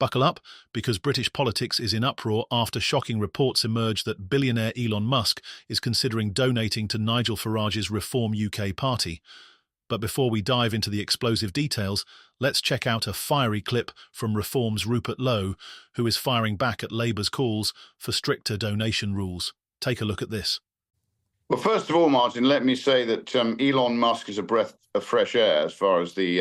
Buckle up, because British politics is in uproar after shocking reports emerge that billionaire Elon Musk is considering donating to Nigel Farage's Reform UK party. But before we dive into the explosive details, let's check out a fiery clip from Reform's Rupert Lowe, who is firing back at Labour's calls for stricter donation rules. Take a look at this. Well, first of all, Martin, let me say that Elon Musk is a breath of fresh air as far as the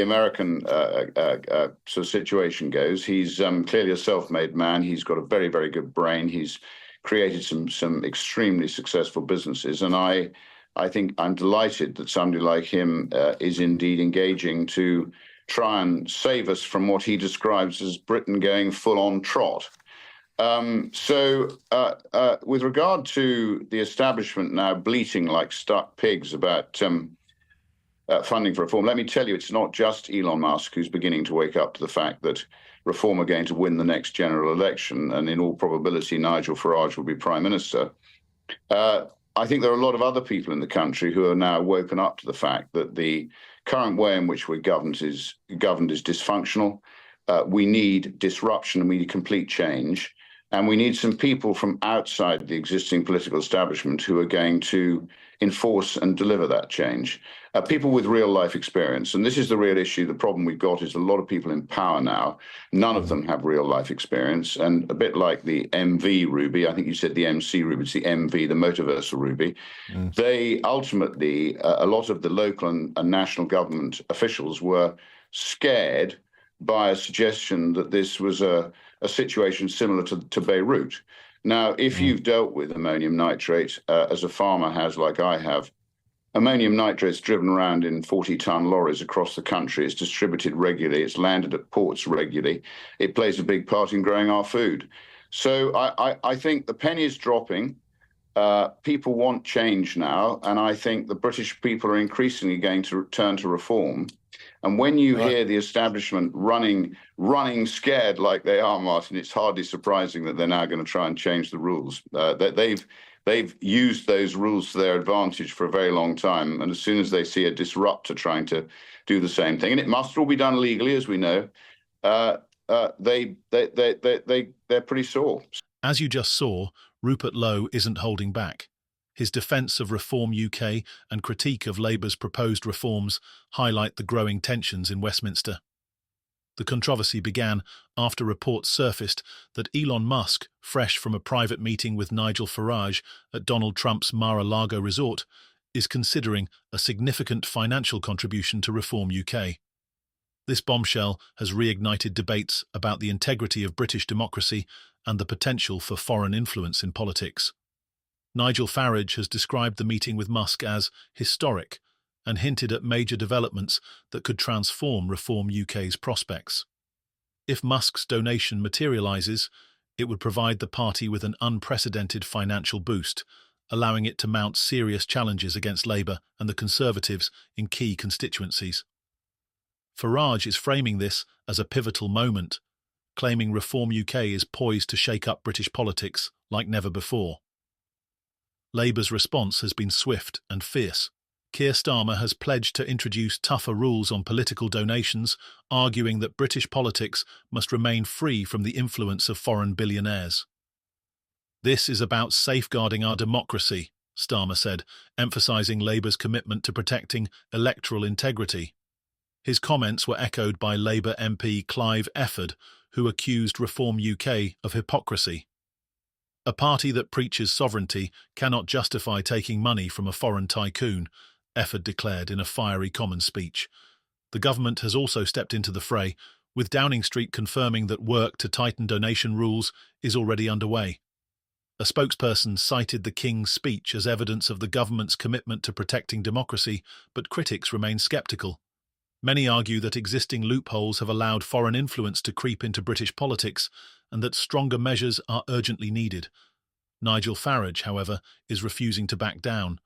American sort of situation goes. He's clearly a self-made man. He's got a very, very good brain. He's created some extremely successful businesses, and I think I'm delighted that somebody like him is indeed engaging to try and save us from what he describes as Britain going full-on trot. With regard to the establishment now bleating like stuck pigs about funding for reform, let me tell you, it's not just Elon Musk who's beginning to wake up to the fact that Reform are going to win the next general election, and in all probability, Nigel Farage will be Prime Minister. I think there are a lot of other people in the country who are now woken up to the fact that the current way in which we're governed is dysfunctional. We need disruption, and we need complete change. And we need some people from outside the existing political establishment who are going to enforce and deliver that change. People with real life experience. And this is the real issue. The problem we've got is a lot of people in power now. None of them have real life experience. And a bit like the MV Ruby, I think you said the MC Ruby, it's the MV, the Motiversal Ruby. They ultimately, a lot of the local and national government officials were scared by a suggestion that this was a situation similar to Beirut. Now, if you've dealt with ammonium nitrate, as a farmer has, like I have, ammonium nitrate's driven around in 40-ton lorries across the country. It's distributed regularly. It's landed at ports regularly. It plays a big part in growing our food. So I think the penny is dropping. People want change now, and I think the British people are increasingly going to turn to reform. And when you hear the establishment running scared like they are, Martin, it's hardly surprising that they're now going to try and change the rules. They've used those rules to their advantage for a very long time, and as soon as they see a disruptor trying to do the same thing, and it must all be done legally, as we know, they're pretty sore. As you just saw, Rupert Lowe isn't holding back. His defence of Reform UK and critique of Labour's proposed reforms highlight the growing tensions in Westminster. The controversy began after reports surfaced that Elon Musk, fresh from a private meeting with Nigel Farage at Donald Trump's Mar-a-Lago resort, is considering a significant financial contribution to Reform UK. This bombshell has reignited debates about the integrity of British democracy and the potential for foreign influence in politics. Nigel Farage has described the meeting with Musk as historic and hinted at major developments that could transform Reform UK's prospects. If Musk's donation materialises, it would provide the party with an unprecedented financial boost, allowing it to mount serious challenges against Labour and the Conservatives in key constituencies. Farage is framing this as a pivotal moment, claiming Reform UK is poised to shake up British politics like never before. Labour's response has been swift and fierce. Keir Starmer has pledged to introduce tougher rules on political donations, arguing that British politics must remain free from the influence of foreign billionaires. "This is about safeguarding our democracy," Starmer said, emphasising Labour's commitment to protecting electoral integrity. His comments were echoed by Labour MP Clive Efford, who accused Reform UK of hypocrisy. "A party that preaches sovereignty cannot justify taking money from a foreign tycoon," Efford declared in a fiery common speech. The government has also stepped into the fray, with Downing Street confirming that work to tighten donation rules is already underway. A spokesperson cited the King's speech as evidence of the government's commitment to protecting democracy, but critics remain sceptical. Many argue that existing loopholes have allowed foreign influence to creep into British politics and that stronger measures are urgently needed. Nigel Farage, however, is refusing to back down.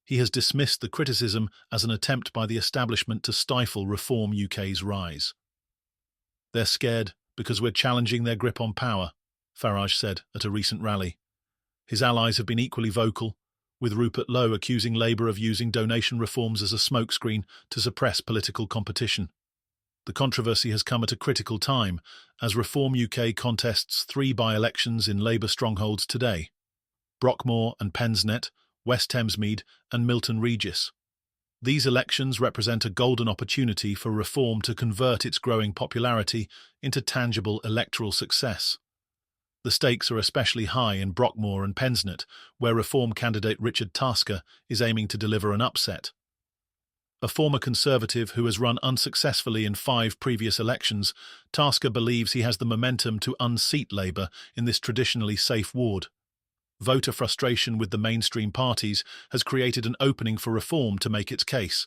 He has dismissed the criticism as an attempt by the establishment to stifle Reform UK's rise. "They're scared because we're challenging their grip on power," Farage said at a recent rally. His allies have been equally vocal, with Rupert Lowe accusing Labour of using donation reforms as a smokescreen to suppress political competition. The The controversy has come at a critical time, as Reform UK contests three by-elections in Labour strongholds today: Brockmore and Pensnet, West Thamesmead and Milton Regis. These elections represent a golden opportunity for Reform to convert its growing popularity into tangible electoral success. The stakes are especially high in Brockmore and Pensnet, where Reform candidate Richard Tasker is aiming to deliver an upset. A former Conservative who has run unsuccessfully in 5 previous elections, Tasker believes he has the momentum to unseat Labour in this traditionally safe ward. Voter frustration with the mainstream parties has created an opening for Reform to make its case.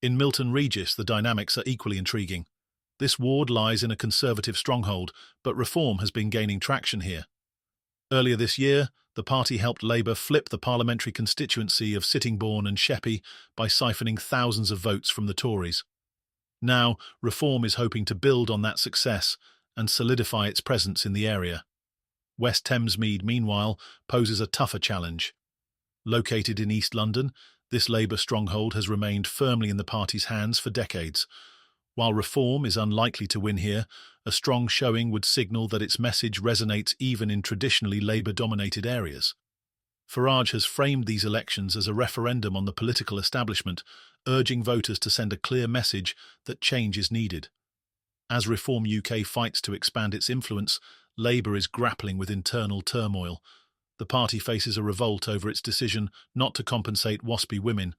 In Milton Regis, the dynamics are equally intriguing. This ward lies in a Conservative stronghold, but Reform has been gaining traction here. Earlier this year, the party helped Labour flip the parliamentary constituency of Sittingbourne and Sheppey by siphoning thousands of votes from the Tories. Now, Reform is hoping to build on that success and solidify its presence in the area. West Thamesmead, meanwhile, poses a tougher challenge. Located in East London, this Labour stronghold has remained firmly in the party's hands for decades. While Reform is unlikely to win here, a strong showing would signal that its message resonates even in traditionally Labour-dominated areas. Farage has framed these elections as a referendum on the political establishment, urging voters to send a clear message that change is needed. As Reform UK fights to expand its influence, Labour is grappling with internal turmoil. The party faces a revolt over its decision not to compensate WASPy women,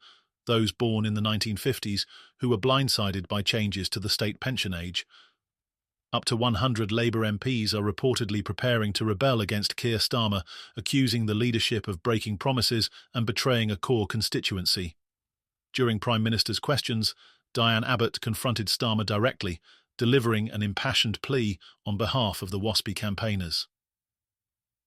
those born in the 1950s who were blindsided by changes to the state pension age. Up to 100 Labour MPs are reportedly preparing to rebel against Keir Starmer, accusing the leadership of breaking promises and betraying a core constituency. During Prime Minister's questions, Diane Abbott confronted Starmer directly, delivering an impassioned plea on behalf of the WASPy campaigners.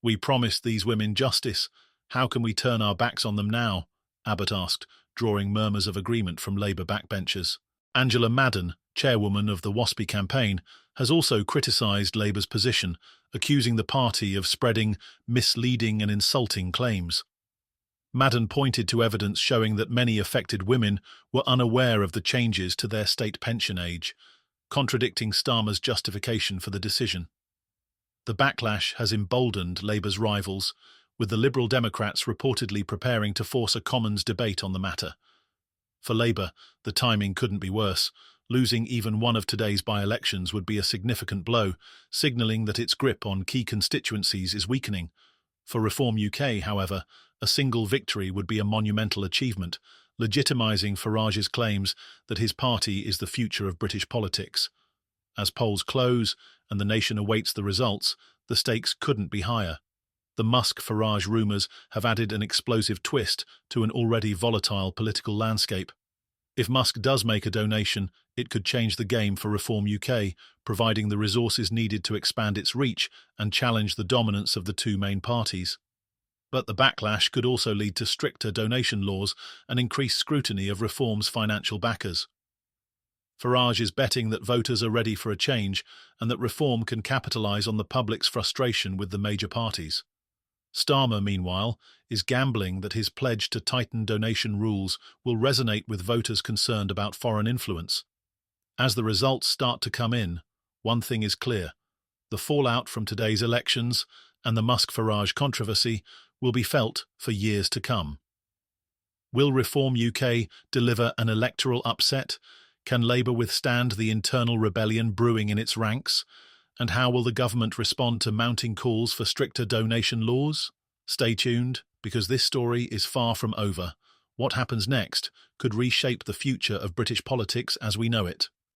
"We promised these women justice. How can we turn our backs on them now?" Abbott asked, drawing murmurs of agreement from Labour backbenchers. Angela Madden, chairwoman of the WASPy campaign, has also criticised Labour's position, accusing the party of spreading misleading and insulting claims. Madden pointed to evidence showing that many affected women were unaware of the changes to their state pension age, contradicting Starmer's justification for the decision. The backlash has emboldened Labour's rivals, with the Liberal Democrats reportedly preparing to force a Commons debate on the matter. For Labour, the timing couldn't be worse. Losing even one of today's by-elections would be a significant blow, signalling that its grip on key constituencies is weakening. For Reform UK, however, a single victory would be a monumental achievement, legitimising Farage's claims that his party is the future of British politics. As polls close and the nation awaits the results, the stakes couldn't be higher. The Musk-Farage rumours have added an explosive twist to an already volatile political landscape. If Musk does make a donation, it could change the game for Reform UK, providing the resources needed to expand its reach and challenge the dominance of the two main parties. But the backlash could also lead to stricter donation laws and increased scrutiny of Reform's financial backers. Farage is betting that voters are ready for a change and that Reform can capitalise on the public's frustration with the major parties. Starmer, meanwhile, is gambling that his pledge to tighten donation rules will resonate with voters concerned about foreign influence. As the results start to come in, one thing is clear: the fallout from today's elections and the Musk-Farage controversy will be felt for years to come. Will Reform UK deliver an electoral upset? Can Labour withstand the internal rebellion brewing in its ranks? And how will the government respond to mounting calls for stricter donation laws? Stay tuned, because this story is far from over. What happens next could reshape the future of British politics as we know it.